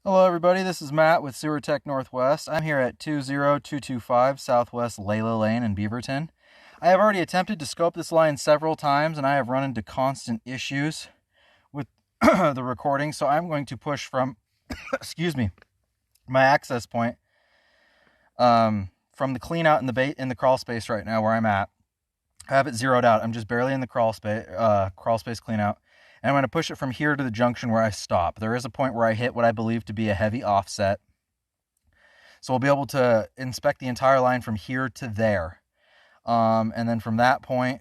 Hello everybody, this is Matt with Sewer Tech Northwest. I'm here at 20225 Southwest Lela Lane in Beaverton. I have already attempted to scope this line several times and I have run into constant issues with the recording, so I'm going to push from, excuse me, my access point from the clean out in the crawl space right now where I'm at. I have it zeroed out. I'm just barely in the crawl space clean out. And I'm going to push it from here to the junction where I stop. There is a point where I hit what I believe to be a heavy offset. So we'll be able to inspect the entire line from here to there. And then from that point,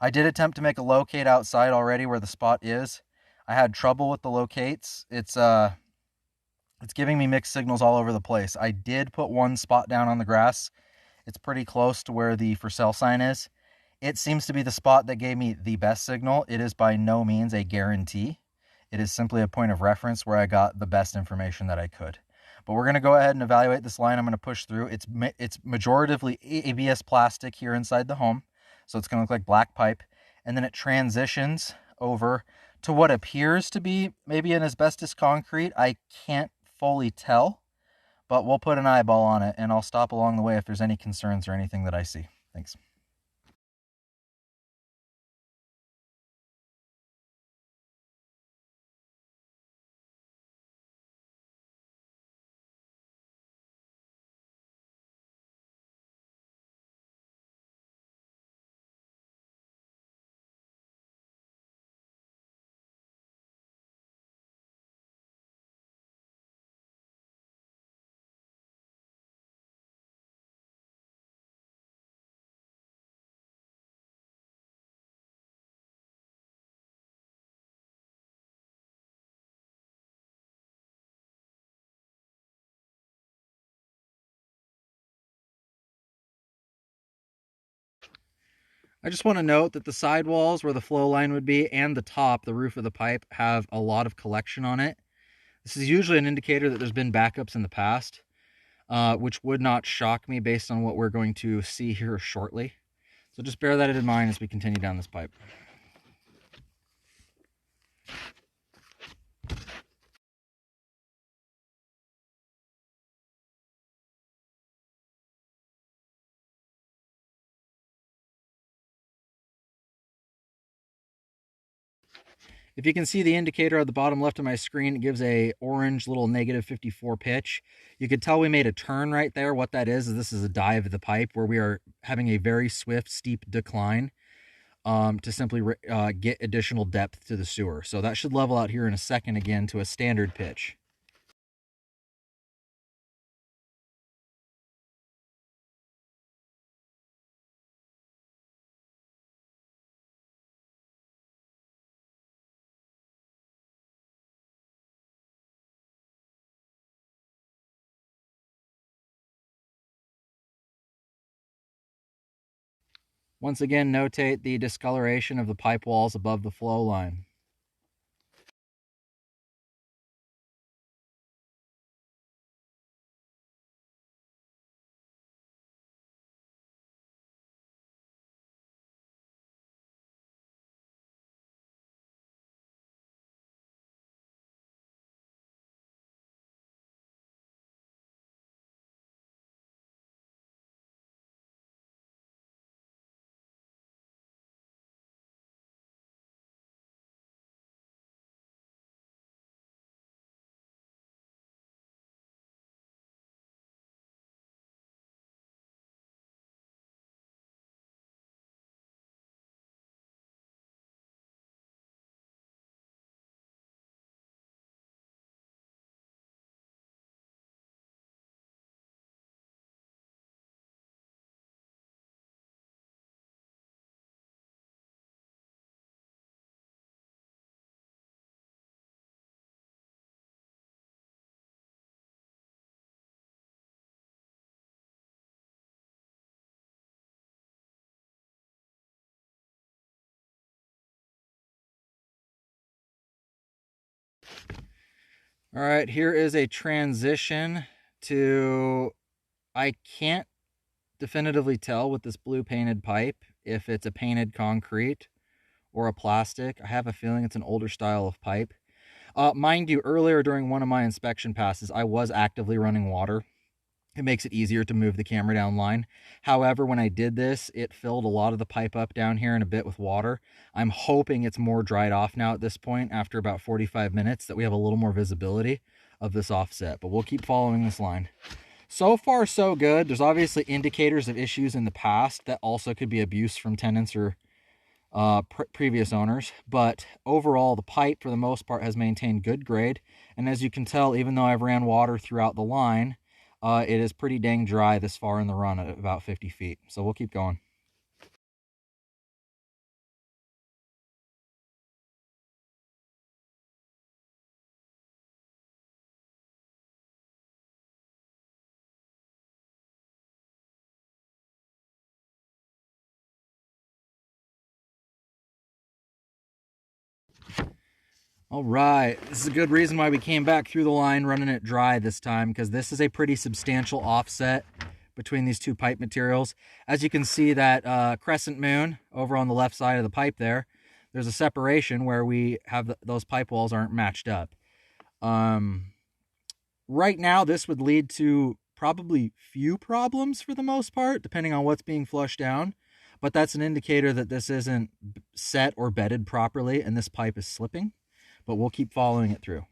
I did attempt to make a locate outside already where the spot is. I had trouble with the locates. It's giving me mixed signals all over the place. I did put one spot down on the grass. It's pretty close to where the for sale sign is. It seems to be the spot that gave me the best signal. It is by no means a guarantee. It is simply a point of reference where I got the best information that I could. But we're going to go ahead and evaluate this line. I'm going to push through. It's majoritively ABS plastic here inside the home, so it's going to look like black pipe. And then it transitions over to what appears to be maybe an asbestos concrete. I can't fully tell, but we'll put an eyeball on it, and I'll stop along the way if there's any concerns or anything that I see. Thanks. I just want to note that the sidewalls where the flow line would be and the top, the roof of the pipe, have a lot of collection on it. This is usually an indicator that there's been backups in the past, which would not shock me based on what we're going to see here shortly. So just bear that in mind as we continue down this pipe. If you can see the indicator at the bottom left of my screen, it gives a orange little -54 pitch. You could tell we made a turn right there. What that is this is a dive of the pipe where we are having a very swift, steep decline to simply get additional depth to the sewer. So that should level out here in a second again to a standard pitch. Once again, notate the discoloration of the pipe walls above the flow line. All right, here is a transition to, I can't definitively tell with this blue painted pipe if it's a painted concrete or a plastic. I have a feeling it's an older style of pipe. Mind you, earlier during one of my inspection passes, I was actively running water. It makes it easier to move the camera down line. However, when I did this, it filled a lot of the pipe up down here and a bit with water. I'm hoping it's more dried off now at this point after about 45 minutes, that we have a little more visibility of this offset, but we'll keep following this line. So far, so good. There's obviously indicators of issues in the past that also could be abuse from tenants or previous owners, but overall the pipe for the most part has maintained good grade, and as you can tell, even though I've ran water throughout the line, it is pretty dang dry this far in the run at about 50 feet, so we'll keep going. All right, this is a good reason why we came back through the line running it dry this time, because this is a pretty substantial offset between these two pipe materials. As you can see, that crescent moon over on the left side of the pipe there's a separation where we have those pipe walls aren't matched up. Right now, this would lead to probably few problems for the most part, depending on what's being flushed down. But that's an indicator that this isn't set or bedded properly and this pipe is slipping. But we'll keep following it through.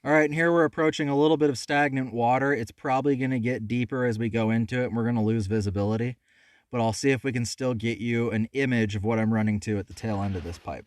All right, and here we're approaching a little bit of stagnant water. It's probably going to get deeper as we go into it, and we're going to lose visibility. But I'll see if we can still get you an image of what I'm running to at the tail end of this pipe.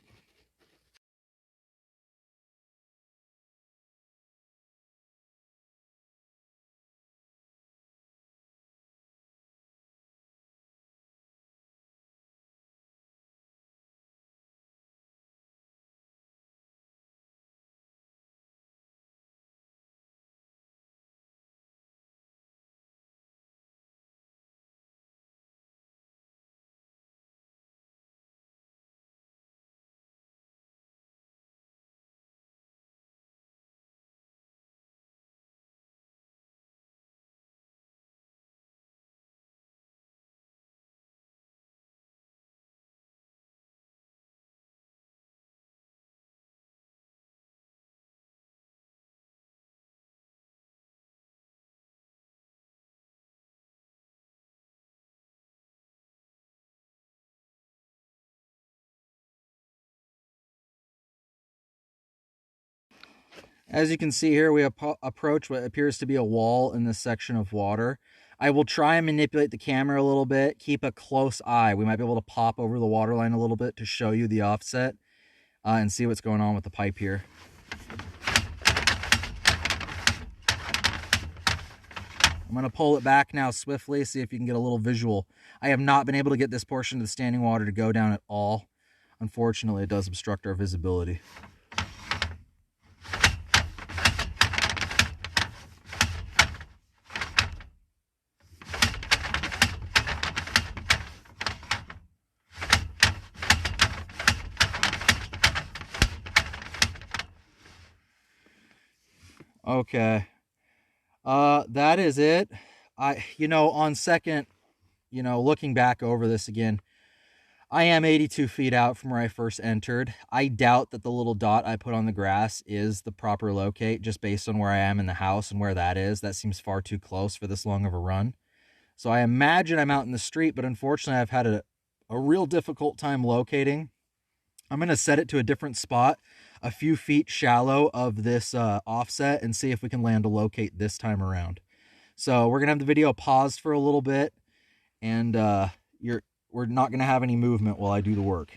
As you can see here, we approach what appears to be a wall in this section of water. I will try and manipulate the camera a little bit, keep a close eye. We might be able to pop over the water line a little bit to show you the offset and see what's going on with the pipe here. I'm going to pull it back now swiftly, see if you can get a little visual. I have not been able to get this portion of the standing water to go down at all. Unfortunately, it does obstruct our visibility. Okay. That is it. On second, looking back over this again, I am 82 feet out from where I first entered. I doubt that the little dot I put on the grass is the proper locate, just based on where I am in the house and where that is. That seems far too close for this long of a run. So I imagine I'm out in the street, but unfortunately I've had a real difficult time locating. I'm going to set it to a different spot, a few feet shallow of this offset, and see if we can land a locate this time around. So we're going to have the video paused for a little bit, and we're not going to have any movement while I do the work.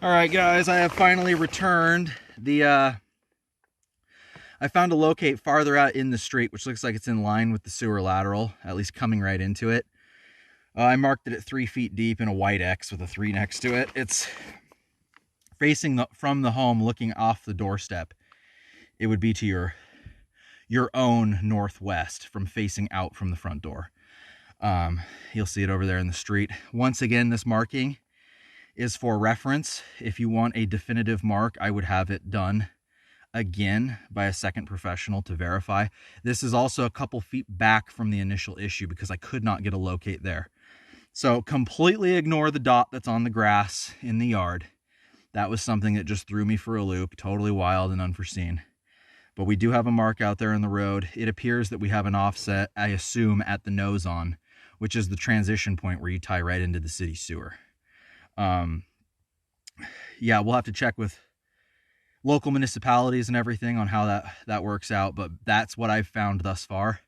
All right, guys, I have finally returned. I found a locate farther out in the street, which looks like it's in line with the sewer lateral, at least coming right into it. I marked it at 3 feet deep in a white X with a 3 next to it. It's facing from the home, looking off the doorstep. It would be to your own northwest from facing out from the front door. You'll see it over there in the street. Once again, this marking is for reference. If you want a definitive mark, I would have it done again by a second professional to verify. This is also a couple feet back from the initial issue because I could not get a locate there. So completely ignore the dot that's on the grass in the yard. That was something that just threw me for a loop, totally wild and unforeseen. But we do have a mark out there in the road. It appears that we have an offset, I assume, at the nose on, which is the transition point where you tie right into the city sewer. Yeah, we'll have to check with local municipalities and everything on how that works out, but that's what I've found thus far.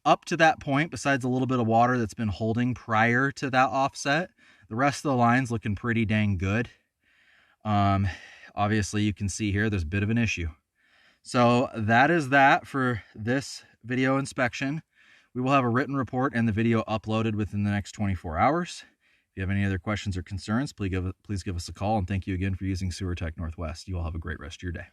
Up to that point, besides a little bit of water that's been holding prior to that offset, the rest of the line's looking pretty dang good. Obviously you can see here there's a bit of an issue. So that is that for this video inspection. We will have a written report and the video uploaded within the next 24 hours. If you have any other questions or concerns, please give us a call, and thank you again for using SewerTech Northwest. You all have a great rest of your day.